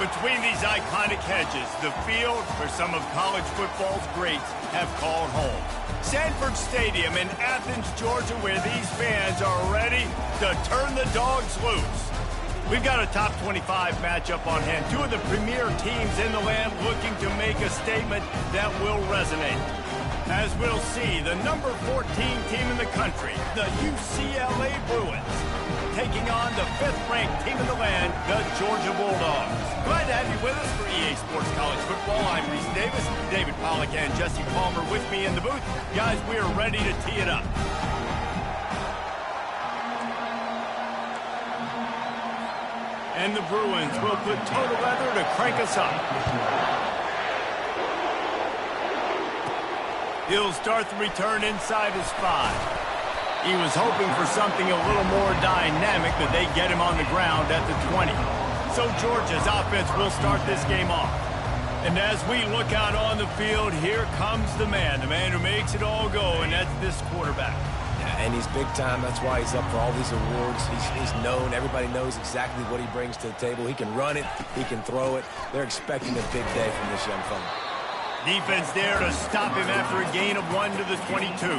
Between these iconic hedges, the field where some of college football's greats have called home. Sanford Stadium in Athens, Georgia, where these fans are ready to turn the dogs loose. We've got a top 25 matchup on hand. Two of the premier teams in the land looking to make a statement that will resonate. As we'll see, the number 14 team in the country, the UCLA Bruins, taking on the 5th-ranked team in the land, the Georgia Bulldogs. Glad to have you with us for EA Sports College Football. I'm Reese Davis, David Pollack and Jesse Palmer with me in the booth. Guys, we are ready to tee it up. And the Bruins will put toe to leather to crank us up. He'll start the return inside his 5. He was hoping for something a little more dynamic, but they get him on the ground at the 20. So Georgia's offense will start this game off. And as we look out on the field, here comes the man who makes it all go, and that's this quarterback. Yeah, and he's big time. That's why he's up for all these awards. He's known. Everybody knows exactly what he brings to the table. He can run it. He can throw it. They're expecting a big day from this young fella. Defense there to stop him after a gain of 1 to the 22.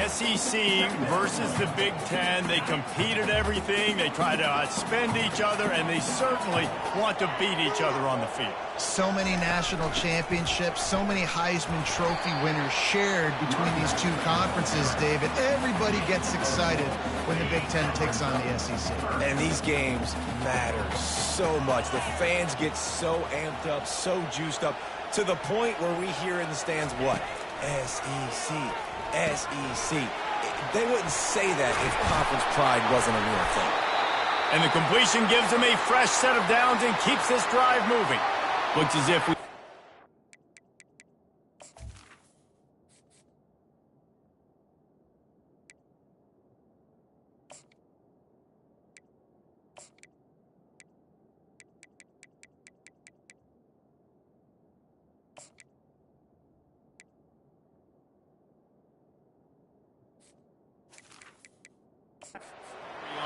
SEC versus the Big Ten. They compete at everything. They try to outspend each other, and they certainly want to beat each other on the field. So many national championships, so many Heisman Trophy winners shared between these two conferences, David. Everybody gets excited when the Big Ten takes on the SEC. And these games matter so much. The fans get so amped up, so juiced up, to the point where we hear in the stands what? SEC, SEC. They wouldn't say that if conference pride wasn't a real thing. And the completion gives him a fresh set of downs and keeps this drive moving. Looks as if we...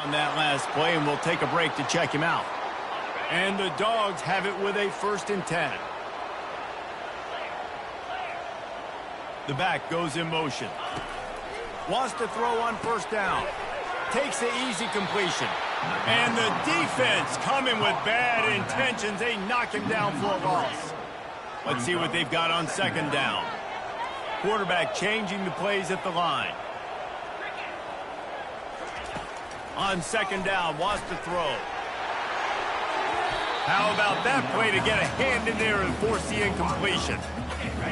on that last play, and we'll take a break to check him out. And the Dogs have it with a 1st and 10. The back goes in motion. Wants to throw on 1st down. Takes the easy completion. And the defense coming with bad intentions. They knock him down for a loss. Let's see what they've got on 2nd down. Quarterback changing the plays at the line. On 2nd down, wants to throw. How about that play to get a hand in there and force the incompletion?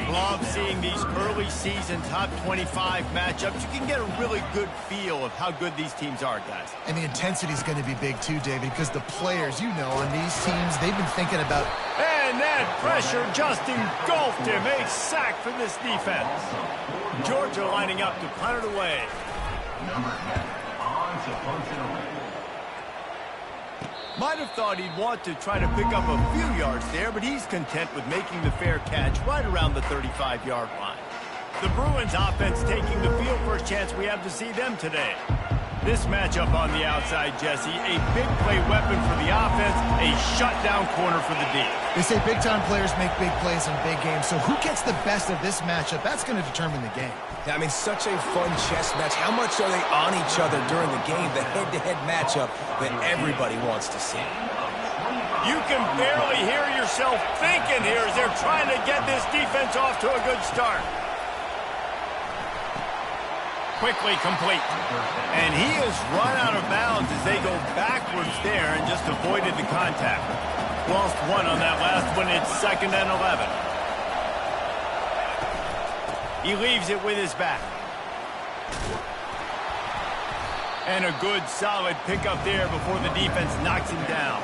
Love seeing these early season top 25 matchups. You can get a really good feel of how good these teams are, guys. And the intensity is going to be big too, David, because the players, you know, on these teams, they've been thinking about... And that pressure just engulfed him. A sack for this defense. Georgia lining up to punt it away. Number 10, on to punt it away. Might have thought he'd want to try to pick up a few yards there, but he's content with making the fair catch right around the 35-yard line. The Bruins offense taking the field. First chance we have to see them today. This matchup on the outside, Jesse, a big play weapon for the offense, a shutdown corner for the D. They say big-time players make big plays in big games, so who gets the best of this matchup? That's going to determine the game. Yeah, I mean, such a fun chess match. How much are they on each other during the game, the head-to-head matchup that everybody wants to see? You can barely hear yourself thinking here as they're trying to get this defense off to a good start. Quickly complete. And he has run out of bounds as they go backwards there and just avoided the contact. Lost one on that last one. It's 2nd and 11. He leaves it with his back. And a good solid pickup there before the defense knocks him down.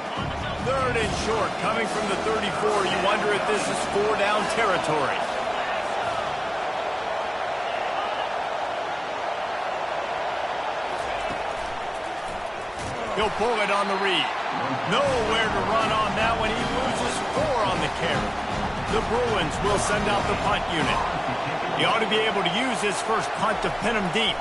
3rd and short coming from the 34. You wonder if this is 4-down territory. He'll pull it on the read. Nowhere to run on that one. He loses 4 on the carry. The Bruins will send out the punt unit. He ought to be able to use his first punt to pin him deep.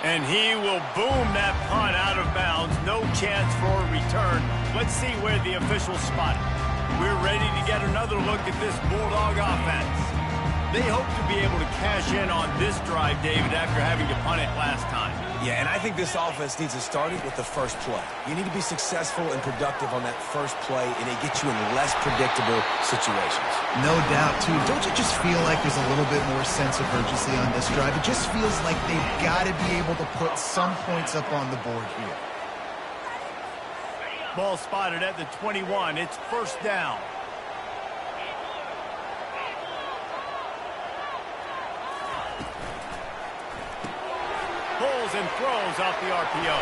And he will boom that punt out of bounds. No chance for a return. Let's see where the officials spot it. We're ready to get another look at this Bulldog offense. They hope to be able to cash in on this drive, David, after having to punt it last time. Yeah, and I think this offense needs to start it with the first play. You need to be successful and productive on that first play, and it gets you in less predictable situations. No doubt, too. Don't you just feel like there's a little bit more sense of urgency on this drive? It just feels like they've got to be able to put some points up on the board here. Ball spotted at the 21. It's first down. Pulls and throws off the RPO.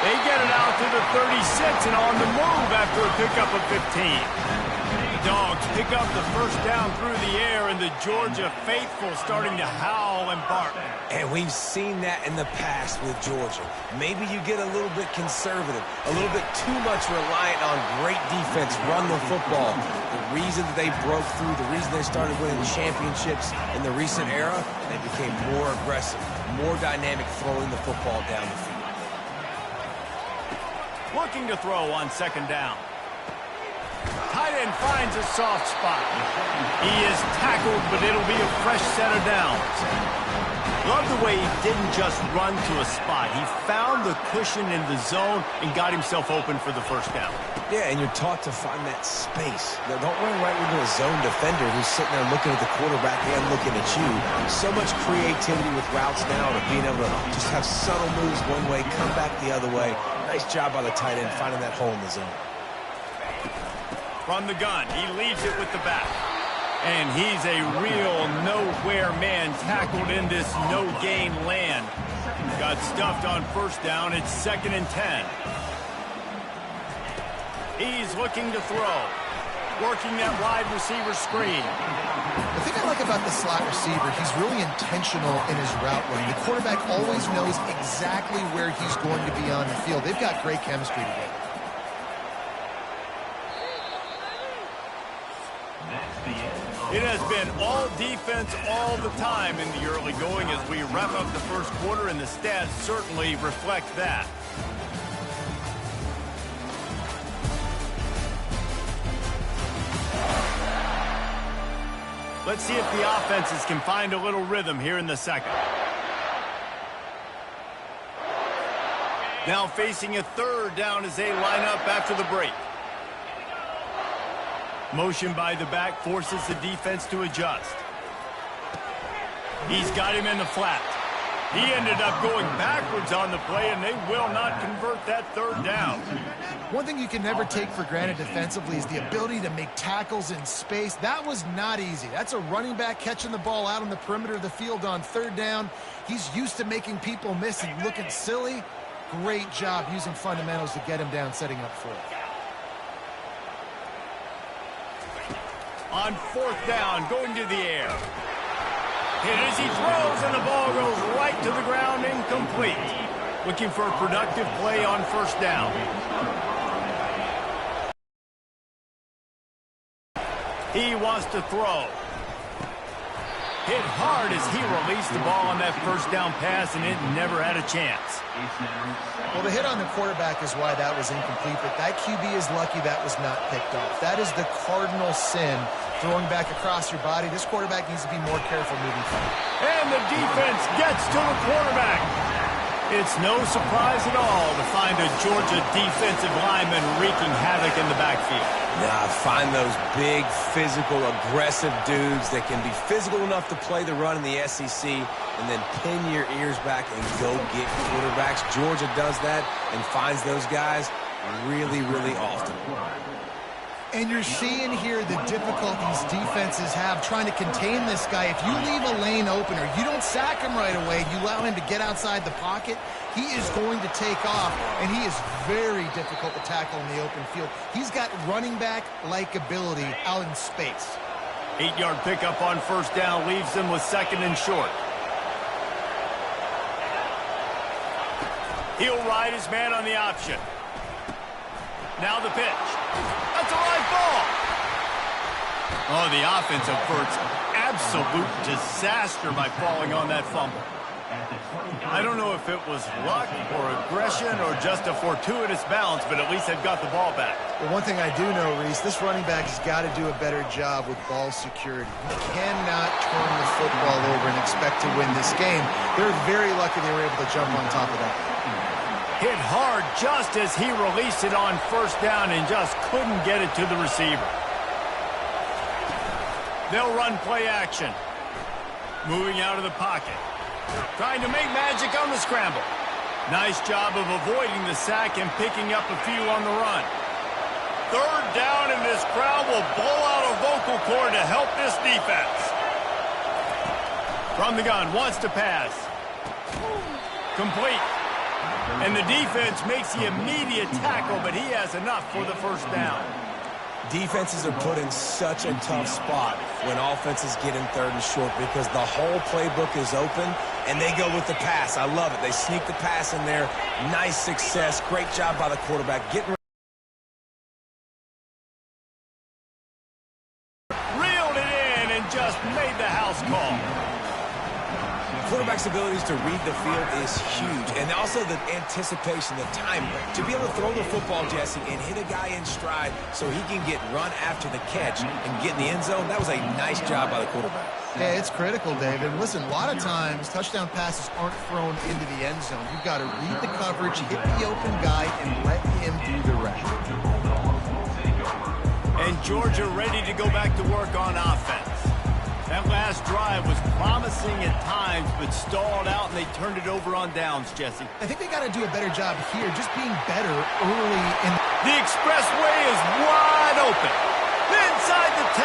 They get it out to the 36 and on the move after a pickup of 15. The Dogs pick up the first down through the air, and the Georgia faithful starting to howl and bark. And we've seen that in the past with Georgia. Maybe you get a little bit conservative, a little bit too much reliant on great defense, run the football. The reason that they broke through, the reason they started winning championships in the recent era, they became more aggressive, more dynamic throwing the football down the field. Looking to throw on second down. Tight end finds a soft spot. He is tackled, but it'll be a fresh set of downs. Love the way he didn't just run to a spot. He found the cushion in the zone and got himself open for the first down. Yeah, and you're taught to find that space. Now, don't run right into a zone defender who's sitting there looking at the quarterback and looking at you. So much creativity with routes now to being able to just have subtle moves one way, come back the other way. Nice job by the tight end finding that hole in the zone. From the gun, he leaves it with the back. And he's a real nowhere man tackled in this no-gain land. Got stuffed on first down. It's 2nd and 10. He's looking to throw. Working that wide receiver screen. The thing I like about the slot receiver, he's really intentional in his route running. The quarterback always knows exactly where he's going to be on the field. They've got great chemistry together. It has been all defense all the time in the early going as we wrap up the first quarter, and the stats certainly reflect that. Let's see if the offenses can find a little rhythm here in the second. Now facing a third down as they line up after the break. Motion by the back forces the defense to adjust. He's got him in the flat. He ended up going backwards on the play, and they will not convert that third down. One thing you can never take for granted defensively is the ability to make tackles in space. That was not easy. That's a running back catching the ball out on the perimeter of the field on third down. He's used to making people miss and looking silly. Great job using fundamentals to get him down, setting up for it. On fourth down, going to the air. Hit as he throws, and the ball goes right to the ground, incomplete. Looking for a productive play on first down. He wants to throw. Hit hard as he released the ball on that first down pass, and it never had a chance. Well, the hit on the quarterback is why that was incomplete, but that QB is lucky that was not picked off. That is the cardinal sin, throwing back across your body. This quarterback needs to be more careful moving forward. And the defense gets to the quarterback. It's no surprise at all to find a Georgia defensive lineman wreaking havoc in the backfield. Nah, find those big, physical, aggressive dudes that can be physical enough to play the run in the SEC and then pin your ears back and go get quarterbacks. Georgia does that and finds those guys really, really often. And you're seeing here the difficulties defenses have trying to contain this guy. If you leave a lane open or you don't sack him right away, you allow him to get outside the pocket, he is going to take off, and he is very difficult to tackle in the open field. He's got running back-like ability out in space. 8-yard pickup on first down leaves them with 2nd and short. He'll ride his man on the option. Now the pitch. That's a live ball. Oh, the offense averts absolute disaster by falling on that fumble. I don't know if it was luck or aggression or just a fortuitous bounce, but at least they've got the ball back. Well, one thing I do know, Reese, this running back has got to do a better job with ball security. You cannot turn the football over and expect to win this game. They're very lucky they were able to jump on top of that. Hit hard just as he released it on first down and just couldn't get it to the receiver. They'll run play action. Moving out of the pocket. Trying to make magic on the scramble. Nice job of avoiding the sack and picking up a few on the run. Third down, and this crowd will blow out a vocal cord to help this defense. From the gun, wants to pass. Complete. And the defense makes the immediate tackle, but he has enough for the first down. Defenses are put in such a tough spot when offenses get in third and short because the whole playbook is open and they go with the pass. I love it. They sneak the pass in there. Nice success. Great job by the quarterback. Reeled it in and just made the house call. Quarterback's abilities to read the field is huge, and also the anticipation, the time to be able to throw the football, Jesse, and hit a guy in stride so he can get run after the catch and get in the end zone. That was a nice job by the quarterback. Yeah, it's critical, David. Listen, a lot of times touchdown passes aren't thrown into the end zone. You've got to read the coverage, hit the open guy, and let him do the rest. And Georgia ready to go back to work on offense. That last drive was promising at times, but stalled out, and they turned it over on downs, Jesse. I think they got to do a better job here, just being better early in the expressway is wide open. Inside the 10.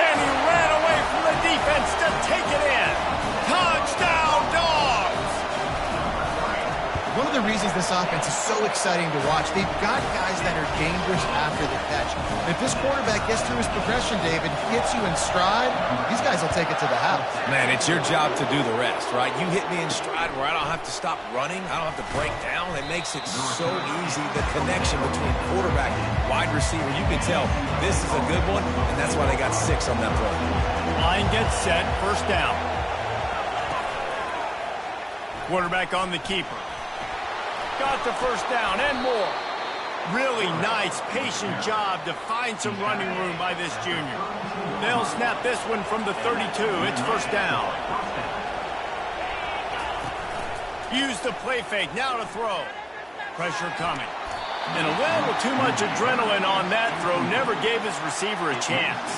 And he ran away from the defense to take it in. Touchdown, Dogs! One of the reasons this offense is so exciting to watch, they've got guys that are dangerous after the catch. If this quarterback gets through his progression, David, hits you in stride, these guys will take it to the house. Man, it's your job to do the rest, right? You hit me in stride where I don't have to stop running. I don't have to break down. It makes it so easy. The connection between quarterback and wide receiver, you can tell this is a good one, and that's why they got 6 on that play. Line gets set, first down. Quarterback on the keeper. Got the first down and more. Really nice, patient job to find some running room by this junior. They'll snap this one from the 32. It's first down. Use the play fake. Now to throw. Pressure coming. And a little too much adrenaline on that throw. Never gave his receiver a chance.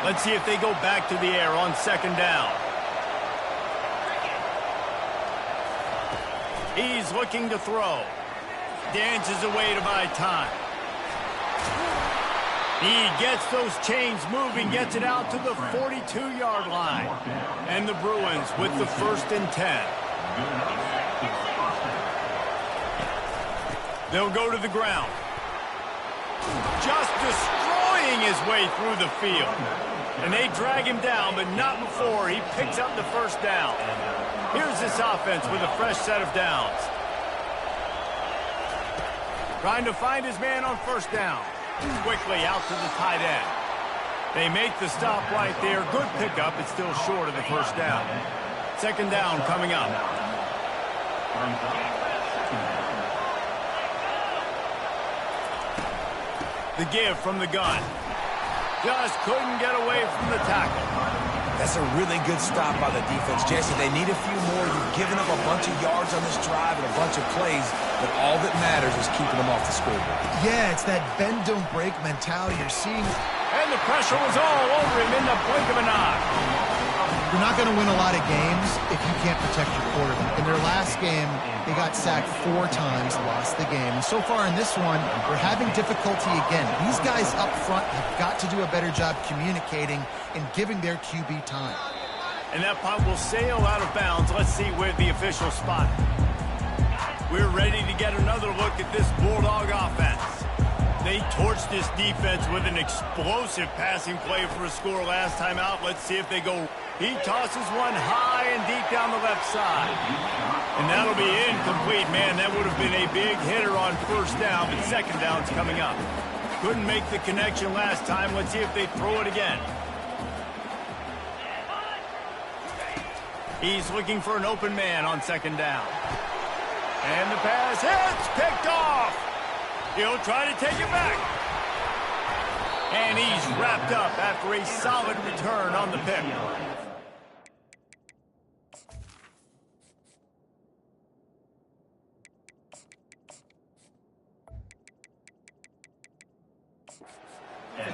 Let's see if they go back to the air on second down. He's looking to throw. Dances away to buy time. He gets those chains moving, gets it out to the 42-yard line. And the Bruins with the 1st and 10. They'll go to the ground. Just destroying his way through the field. And they drag him down, but not before he picks up the first down. Here's this offense with a fresh set of downs. Trying to find his man on first down. Quickly out to the tight end. They make the stop right there. Good pickup. It's still short of the first down. Second down coming up. The give from the gun. Just couldn't get away from the tackle. That's a really good stop by the defense. Jesse, they need a few more. You've given up a bunch of yards on this drive and a bunch of plays, but all that matters is keeping them off the scoreboard. Yeah, it's that bend, don't break mentality you're seeing. And the pressure was all over him in the blink of an eye. You're not going to win a lot of games if you can't protect your quarterback. In their last game, they got sacked 4 times, lost the game. And so far in this one, they're having difficulty again. These guys up front have got to do a better job communicating and giving their QB time. And that punt will sail out of bounds. Let's see where the official spot it. We're ready to get another look at this Bulldog offense. They torched this defense with an explosive passing play for a score last time out. Let's see if they go. He tosses one high and deep down the left side. And that'll be incomplete. Man, that would have been a big hitter on first down, but second down's coming up. Couldn't make the connection last time. Let's see if they throw it again. He's looking for an open man on second down. And the pass hits, picked off. He'll try to take it back. And he's wrapped up after a solid return on the pick.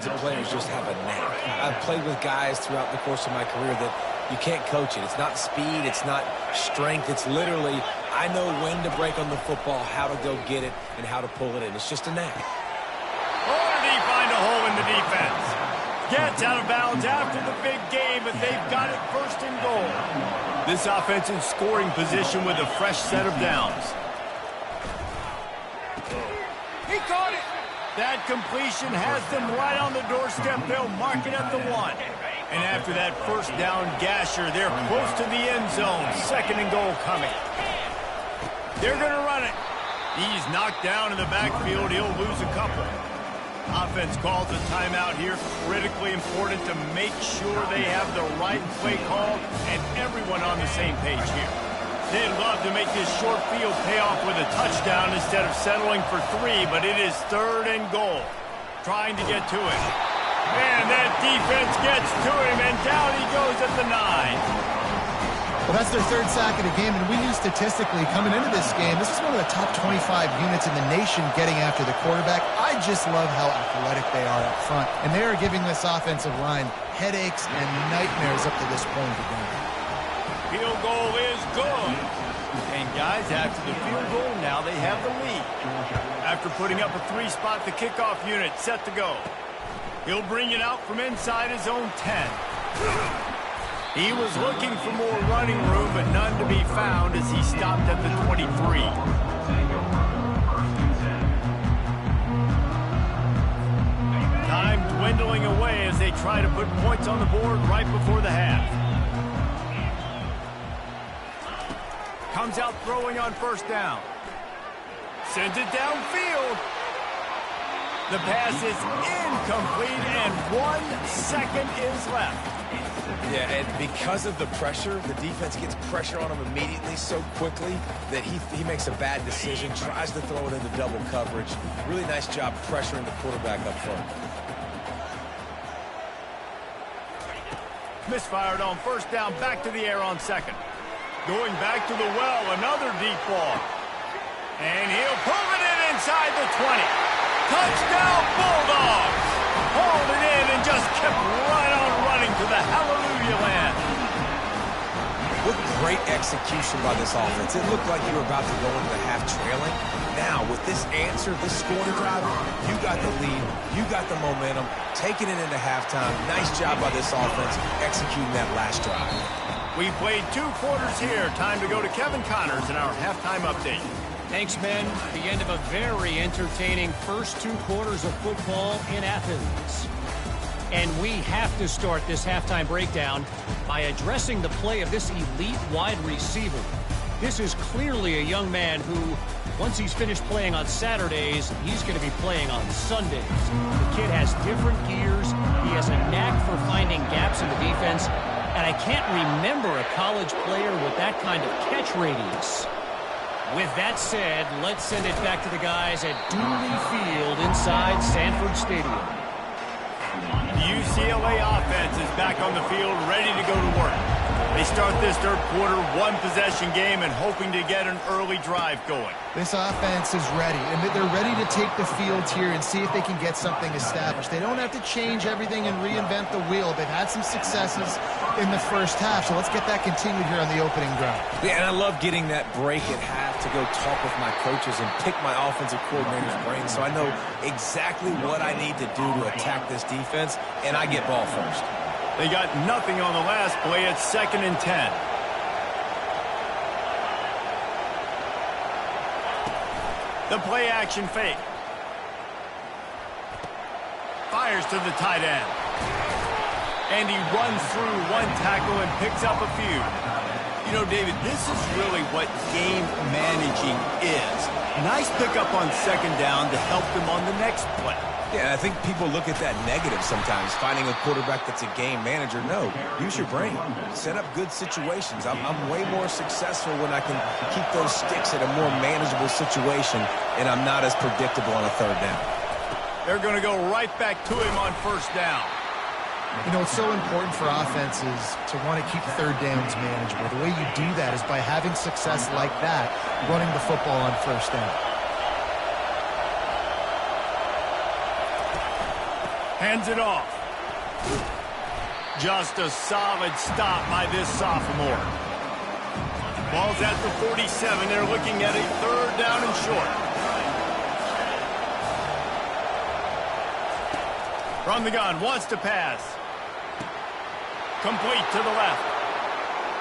The players just have a knack. I've played with guys throughout the course of my career that you can't coach it. It's not speed, it's not strength. It's literally, I know when to break on the football, how to go get it, and how to pull it in. It's just a knack. Or did he find a hole in the defense? Gets out of bounds after the big game, but they've got it first and goal. This offense in scoring position with a fresh set of downs. He caught it. That completion has them right on the doorstep. They'll mark it at the 1. And after that first down gasher, they're close to the end zone. Second and goal coming. They're going to run it. He's knocked down in the backfield. He'll lose a couple. Offense calls a timeout here. Critically important to make sure they have the right play call and everyone on the same page here. They'd love to make this short field pay off with a touchdown instead of settling for 3, but it is third and goal. Trying to get to it. And that defense gets to him, and down he goes at the 9. Well, that's their third sack of the game, and we knew statistically coming into this game, this is one of the top 25 units in the nation getting after the quarterback. I just love how athletic they are up front, and they are giving this offensive line headaches and nightmares up to this point of the game. Field goal is good. And guys, after the field goal, now they have the lead. After putting up a 3-spot, the kickoff unit set to go. He'll bring it out from inside his own 10. He was looking for more running room, but none to be found as he stopped at the 23. Time dwindling away as they try to put points on the board right before the half. Comes out throwing on first down. Sends it downfield. The pass is incomplete, and 1 second is left. Yeah, and because of the pressure, the defense gets pressure on him immediately so quickly that he makes a bad decision, tries to throw it into double coverage. Really nice job pressuring the quarterback up front. Misfired on first down, back to the air on second. Going back to the well, another deep ball. And he'll pull it in inside the 20. Touchdown, Bulldogs! Hauled it in and just kept right on running to the hallelujah land. What great execution by this offense. It looked like you were about to go into the half trailing. Now, with this answer, this scoring drive, you got the lead, you got the momentum, taking it into halftime. Nice job by this offense executing that last drive. We played 2 quarters here. Time to go to Kevin Connors in our halftime update. Thanks, men. The end of a very entertaining first 2 quarters of football in Athens. And we have to start this halftime breakdown by addressing the play of this elite wide receiver. This is clearly a young man who, once he's finished playing on Saturdays, he's going to be playing on Sundays. The kid has different gears. He has a knack for finding gaps in the defense. And I can't remember a college player with that kind of catch radius. With that said, let's send it back to the guys at Dooley Field inside Sanford Stadium. The UCLA offense is back on the field, ready to go to work. They start this third quarter, 1-possession game, and hoping to get an early drive going. This offense is ready, and they're ready to take the field here and see if they can get something established. They don't have to change everything and reinvent the wheel. They've had some successes in the first half, so let's get that continued here on the opening drive. Yeah, and I love getting that break at half to go talk with my coaches and pick my offensive coordinator's brain so I know exactly what I need to do to attack this defense, and I get ball first. They got nothing on the last play. It's 2nd and 10. The play action fake. Fires to the tight end. And he runs through 1 tackle and picks up a few. You know, David, this is really what game managing is. Nice pickup on second down to help them on the next play. Yeah, I think people look at that negative sometimes, finding a quarterback that's a game manager. No, use your brain. Set up good situations. I'm way more successful when I can keep those sticks at a more manageable situation, and I'm not as predictable on a third down. They're going to go right back to him on first down. You know, it's so important for offenses to want to keep third downs manageable. The way you do that is by having success like that, running the football on first down. Hands it off. Just a solid stop by this sophomore. Ball's at the 47. They're looking at a third down and short. From the gun, wants to pass. Complete to the left.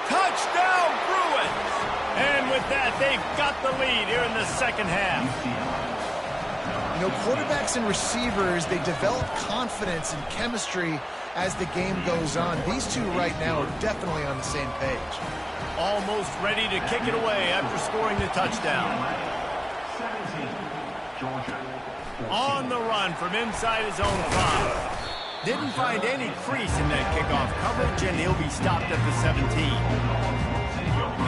Touchdown, Bruins! And with that, they've got the lead here in the second half. You know, quarterbacks and receivers, they develop confidence and chemistry as the game goes on. These two right now are definitely on the same page. Almost ready to kick it away after scoring the touchdown. 17, Georgia. 14. On the run from inside his own 5. Didn't find any crease in that kickoff coverage, and he'll be stopped at the 17.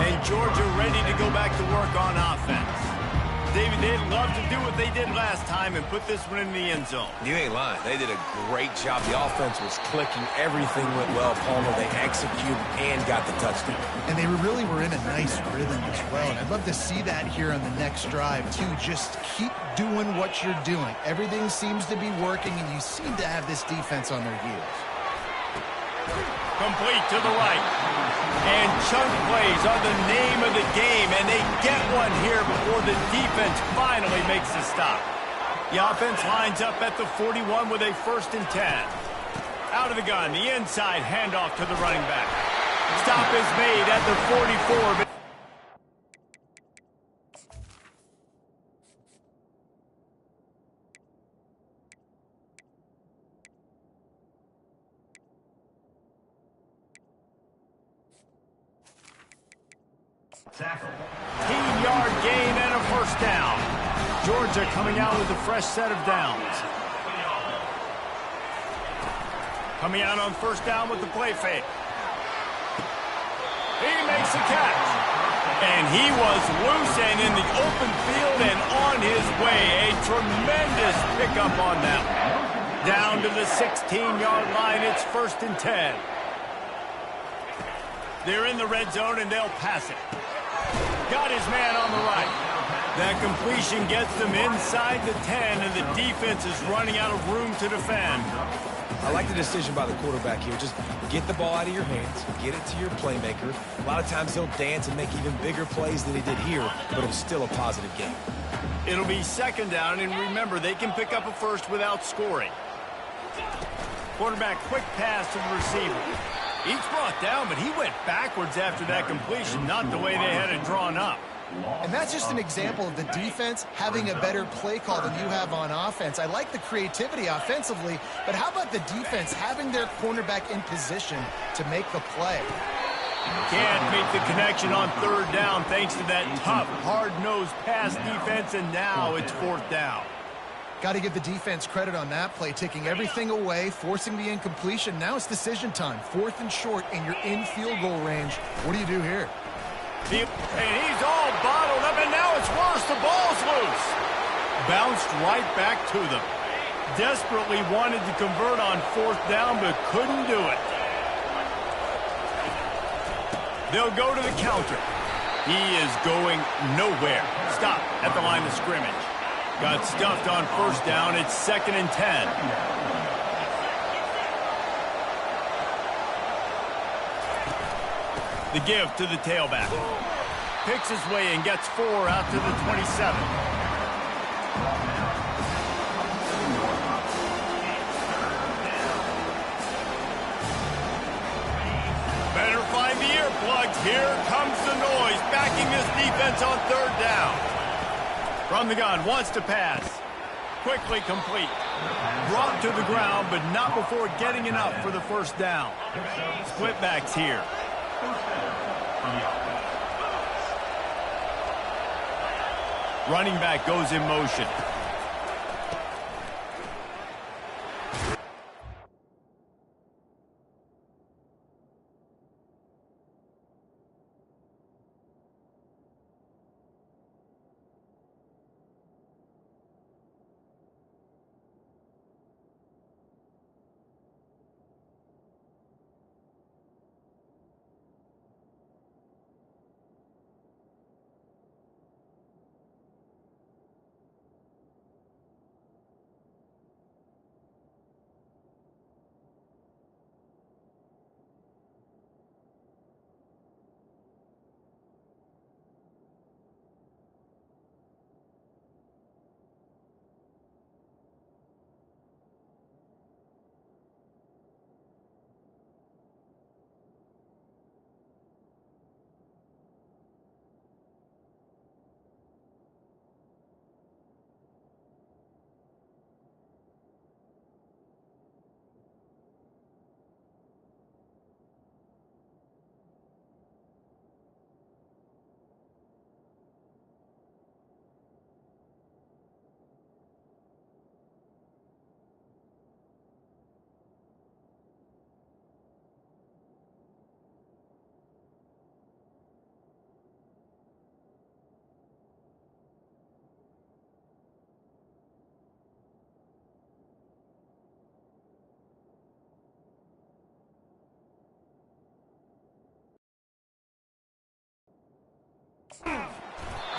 And Georgia ready to go back to work on offense. David, they'd love to do what they did last time and put this one in the end zone. You ain't lying. They did a great job. The offense was clicking. Everything went well. Palmer, they executed and got the touchdown. And they really were in a nice rhythm as well. And I'd love to see that here on the next drive, too. Just keep doing what you're doing. Everything seems to be working, and you seem to have this defense on their heels. Complete to the right. And chunk plays are the name of the game, and they get one here before the defense finally makes the stop. The offense lines up at the 41 with a 1st and 10. Out of the gun, the inside handoff to the running back. Stop is made at the 44. Tackle. 15-yard gain and a 1st down. Georgia coming out with a fresh set of downs. Coming out on 1st down with the play fake. He makes the catch. And he was loose and in the open field and on his way. A tremendous pickup on that one. Down to the 16-yard line. It's 1st and 10. They're in the red zone and they'll pass it. Got his man on the right. That completion gets them inside the 10, and the defense is running out of room to defend. I like the decision by the quarterback here. Just get the ball out of your hands, get it to your playmaker. A lot of times he'll dance and make even bigger plays than he did here, but it's still a positive game. It'll be 2nd down, and remember, they can pick up a 1st without scoring. Quarterback, quick pass to the receiver. He's brought down, but he went backwards after that completion, not the way they had it drawn up. And that's just an example of the defense having a better play call than you have on offense. I like the creativity offensively, but how about the defense having their cornerback in position to make the play? Can't make the connection on 3rd down thanks to that tough, hard-nosed pass defense, and now it's 4th down. Got to give the defense credit on that play, taking everything away, forcing the incompletion. Now it's decision time. 4th and short, and you're in field goal range. What do you do here? And he's all bottled up, and now it's worse. The ball's loose. Bounced right back to them. Desperately wanted to convert on 4th down, but couldn't do it. They'll go to the counter. He is going nowhere. Stop at the line of scrimmage. Got stuffed on 1st down. It's 2nd and 10. The give to the tailback. Picks his way and gets 4 out to the 27. Better find the earplugs. Here comes the noise, backing this defense on 3rd down. From the gun, wants to pass. Quickly complete. Brought to the ground, but not before getting enough for the 1st down. Split backs here. for the offense. Running back goes in motion.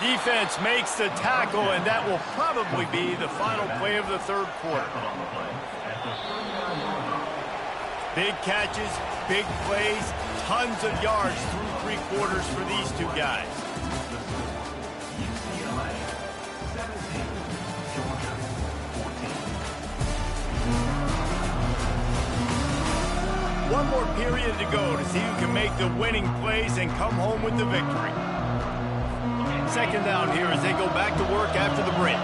Defense makes the tackle, and that will probably be the final play of the third quarter. Big catches, big plays, tons of yards through three quarters for these two guys. UCLA 17, Georgia 14. One more period to go to see who can make the winning plays and come home with the victory. Second down here as they go back to work after the break.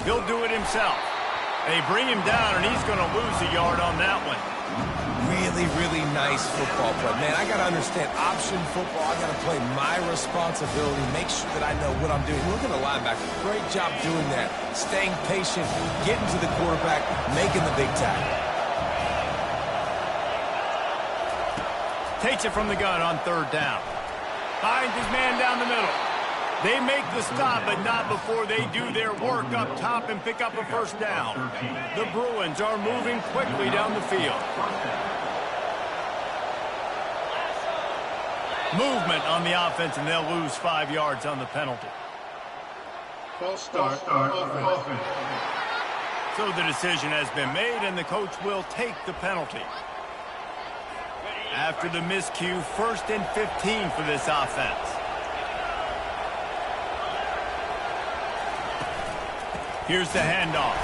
He'll do it himself. They bring him down, and he's going to lose a yard on that one. Really, really nice football play. Man, I got to understand option football. I got to play my responsibility, make sure that I know what I'm doing. Look at the linebacker. Great job doing that. Staying patient, getting to the quarterback, making the big tackle. Takes it from the gun on third down. Finds his man down the middle. They make the stop, but not before they do their work up top and pick up a first down. The Bruins are moving quickly down the field. Movement on the offense, and they'll lose 5 yards on the penalty. False start offense. So the decision has been made, and the coach will take the penalty. After the miscue, 1st and 15 for this offense. Here's the handoff.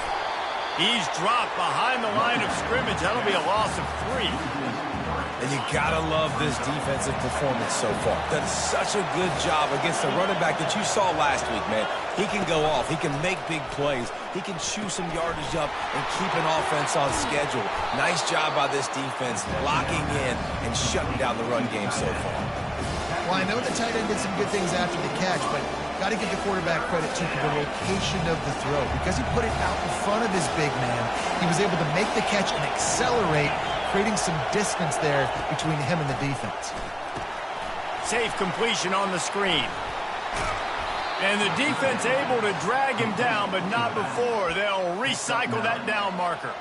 He's dropped behind the line of scrimmage. That'll be a loss of 3. And you gotta love this defensive performance so far. Done such a good job against the running back that you saw last week, man. He can go off. He can make big plays. He can chew some yardage up and keep an offense on schedule. Nice job by this defense, locking in and shutting down the run game so far. Well, I know the tight end did some good things after the catch, but got to give the quarterback credit, too, for the location of the throw. Because he put it out in front of his big man, he was able to make the catch and accelerate, creating some distance there between him and the defense. Safe completion on the screen. And the defense able to drag him down, but not before. They'll recycle that down marker.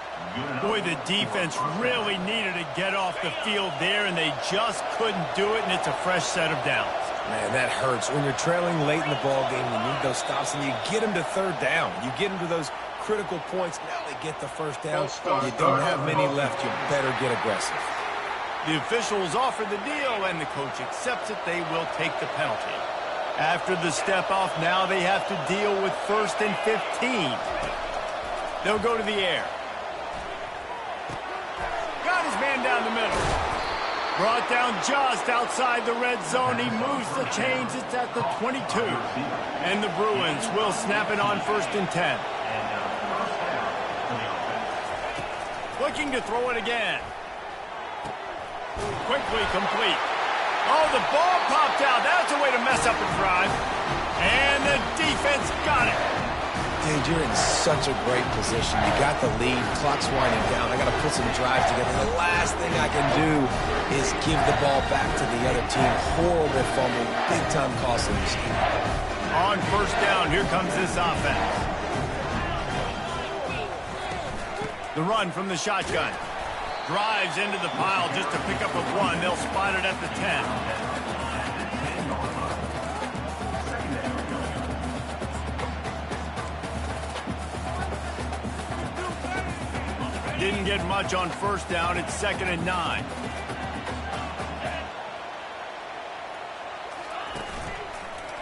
Boy, the defense really needed to get off the field there, and they just couldn't do it, and it's a fresh set of downs. Man, that hurts. When you're trailing late in the ball game, you need those stops, and you get them to third down. You get them to those critical points. Now they get the first down. You don't have many left. You better get aggressive. The officials offer the deal, and the coach accepts it. They will take the penalty. After the step-off, now they have to deal with 1st and 15. They'll go to the air. Got his man down the middle. Brought down just outside the red zone. He moves the chains. It's at the 22. And the Bruins will snap it on 1st and 10. Looking to throw it again. Quickly complete. Oh, the ball popped out. That's a way to mess up a drive. And the defense got it. Dude, you're in such a great position. You got the lead. Clock's winding down. I got to put some drives together. The last thing I can do is give the ball back to the other team. Horrible fumble. Big-time costly mistake. On first down, here comes this offense. The run from the shotgun. Drives into the pile just to pick up a 1. They'll spot it at the 10. Didn't get much on first down. It's 2nd and 9.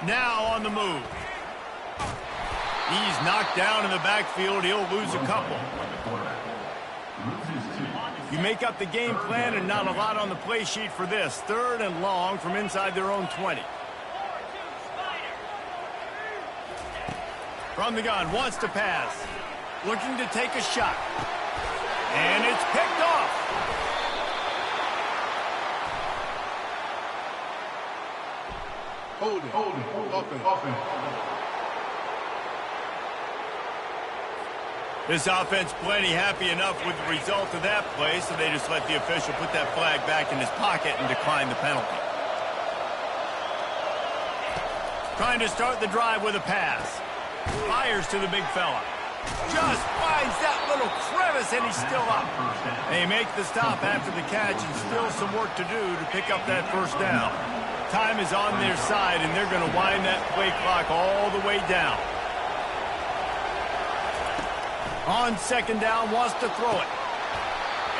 Now on the move. He's knocked down in the backfield. He'll lose a couple. You make up the game plan and not a lot on the play sheet for this. 3rd and long from inside their own 20. From the gun, wants to pass. Looking to take a shot. And it's picked off. Hold it. Offense. This offense plenty happy enough with the result of that play, so they just let the official put that flag back in his pocket and decline the penalty. Trying to start the drive with a pass. Fires to the big fella. Just finds that little crevice, and he's still up. They make the stop after the catch, and still some work to do to pick up that first down. Time is on their side, and they're going to wind that play clock all the way down. On 2nd down, wants to throw it.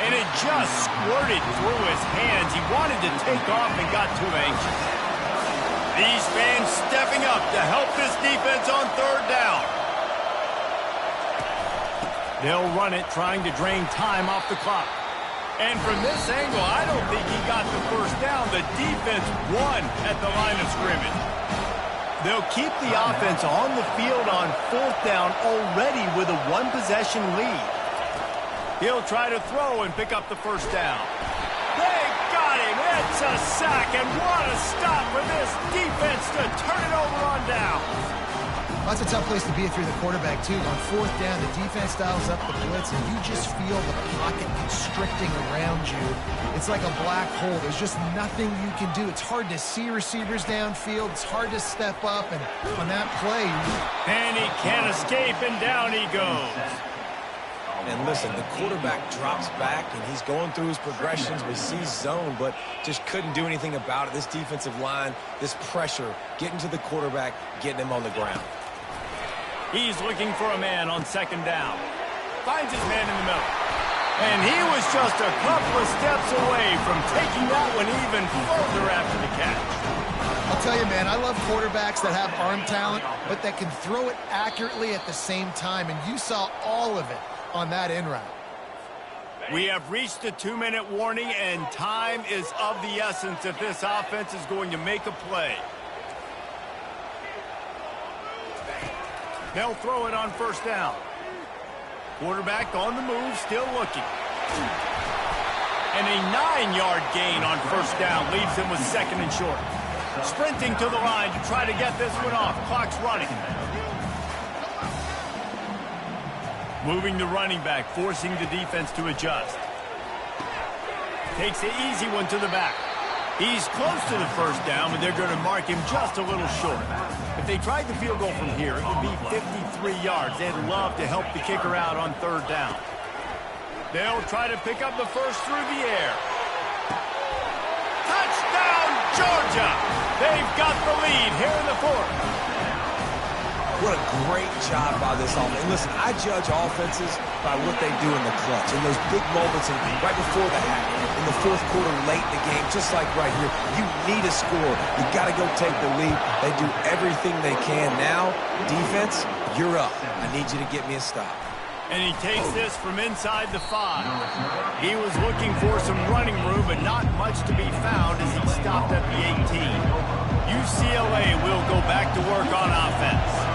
And it just squirted through his hands. He wanted to take off and got too anxious. These fans stepping up to help this defense on 3rd down. They'll run it, trying to drain time off the clock. And from this angle, I don't think he got the first down. The defense won at the line of scrimmage. They'll keep the offense on the field on 4th down already with a 1-possession lead. He'll try to throw and pick up the first down. They got him. It's a sack, and what a stop for this defense to turn it over on down. That's a tough place to be if you're the quarterback, too. On 4th down, the defense dials up the blitz, and you just feel the pocket constricting around you. It's like a black hole. There's just nothing you can do. It's hard to see receivers downfield. It's hard to step up, and on that play... And he can't escape, and down he goes. And listen, the quarterback drops back, and he's going through his progressions. We see zone, but just couldn't do anything about it. This defensive line, this pressure, getting to the quarterback, getting him on the ground. He's looking for a man on 2nd down. Finds his man in the middle. And he was just a couple of steps away from taking that one even further after the catch. I'll tell you, man, I love quarterbacks that have arm talent, but that can throw it accurately at the same time, and you saw all of it on that in route. We have reached the 2-minute warning, and time is of the essence if this offense is going to make a play. They'll throw it on 1st down. Quarterback on the move, still looking. And a 9-yard gain on 1st down leaves him with 2nd and short. Sprinting to the line to try to get this one off. Clock's running. Moving the running back, forcing the defense to adjust. Takes the easy one to the back. He's close to the 1st down, but they're going to mark him just a little short. If they tried the field goal from here, it would be 53 yards. They'd love to help the kicker out on 3rd down. They'll try to pick up the first through the air. Touchdown, Georgia! They've got the lead here in the 4th. What a great job by this offense. And listen, I judge offenses by what they do in the clutch. In those big moments right before the half, in the 4th quarter, late in the game, just like right here, you need a score. You got to go take the lead. They do everything they can. Now, defense, you're up. I need you to get me a stop. And he takes this from inside the 5. He was looking for some running room, but not much to be found as he stopped at the 18. UCLA will go back to work on offense.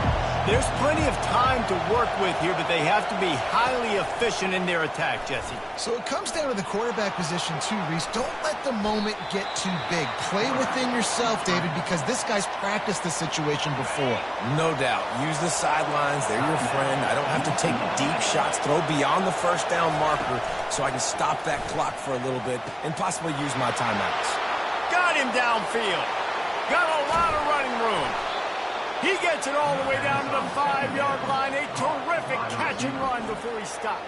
There's plenty of time to work with here, but they have to be highly efficient in their attack, Jesse. So it comes down to the quarterback position too, Reese. Don't let the moment get too big. Play within yourself, David, because this guy's practiced the situation before. No doubt. Use the sidelines. They're your friend. I don't have to take deep shots, throw beyond the first down marker so I can stop that clock for a little bit and possibly use my timeouts. Got him downfield. Got a lot of running room. He gets it all the way down to the 5-yard line. A terrific catch and run before he stopped.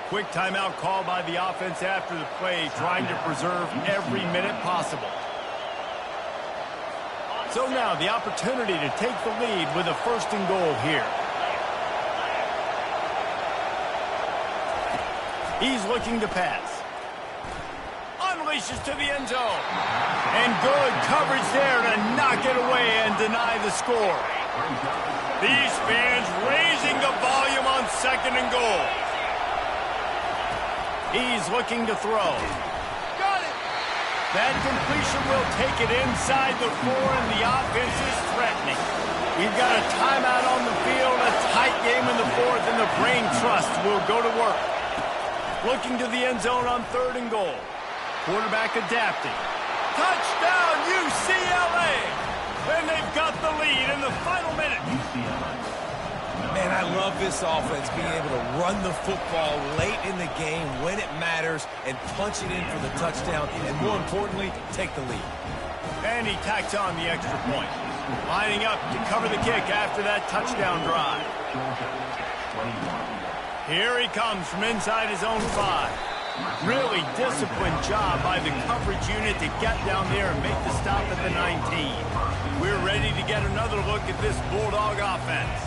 Quick timeout call by the offense after the play, trying to preserve every minute possible. So now the opportunity to take the lead with a 1st and goal here. He's looking to pass. Unleashes to the end zone. And good coverage there to knock it away and deny the score. These fans raising the volume on 2nd and goal. He's looking to throw. Got it. That completion will take it inside the 4, and the offense is threatening. We've got a timeout on the field, a tight game in the 4th, and the brain trust will go to work. Looking to the end zone on 3rd and goal. Quarterback adapting. Touchdown, UCLA! And they've got the lead in the final minute. Man, I love this offense being able to run the football late in the game when it matters and punch it in for the touchdown, and more importantly, take the lead. And he tacks on the extra point. Lining up to cover the kick after that touchdown drive. Here he comes from inside his own 5. Really disciplined job by the coverage unit to get down there and make the stop at the 19. We're ready to get another look at this Bulldog offense.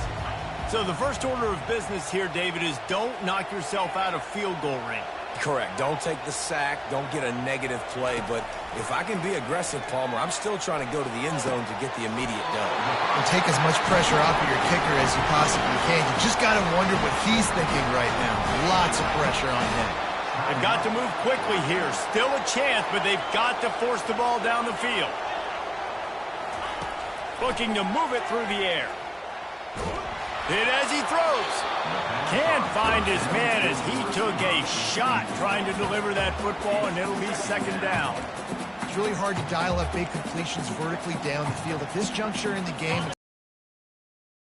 So the first order of business here, David, is don't knock yourself out of field goal range. Correct. Don't take the sack. Don't get a negative play. But if I can be aggressive, Palmer, I'm still trying to go to the end zone to get the immediate done. And take as much pressure off of your kicker as you possibly can. You just got to wonder what he's thinking right now. Lots of pressure on him. They've got to move quickly here. Still a chance, but they've got to force the ball down the field. Looking to move it through the air. Hit as he throws. Can't find his man as he took a shot trying to deliver that football, and it'll be 2nd down. It's really hard to dial up big completions vertically down the field. At this juncture in the game,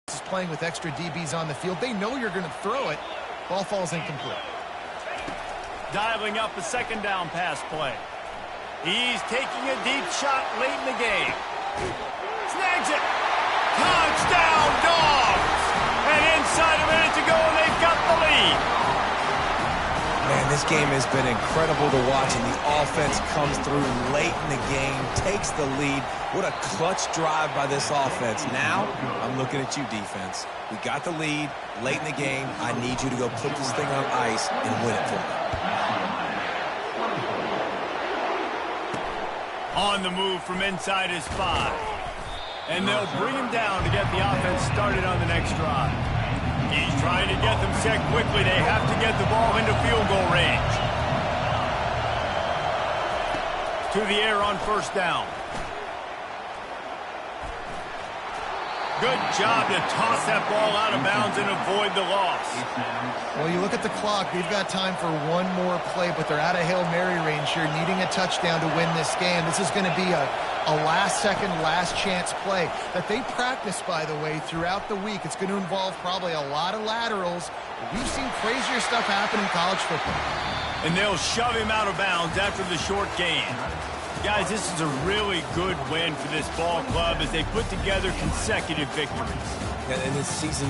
is playing with extra DBs on the field. They know you're going to throw it. Ball falls incomplete. Dialing up a 2nd down pass play. He's taking a deep shot late in the game. Snags it. Touchdown, Dogs! And inside a minute to go, and they've got the lead. Man, this game has been incredible to watch, and the offense comes through late in the game, takes the lead. What a clutch drive by this offense. Now, I'm looking at you, defense. We got the lead late in the game. I need you to go put this thing on ice and win it for me. On the move from inside his 5. And they'll bring him down to get the offense started on the next drive. He's trying to get them set quickly. They have to get the ball into field goal range. To the air on 1st down. Good job to toss that ball out of bounds and avoid the loss. Well, you look at the clock. We've got time for one more play, but they're out of Hail Mary range here, needing a touchdown to win this game. This is going to be a last-second, last-chance play that they practice, by the way, throughout the week. It's going to involve probably a lot of laterals. We've seen crazier stuff happen in college football. And they'll shove him out of bounds after the short gain. Guys, this is a really good win for this ball club as they put together consecutive victories. And this season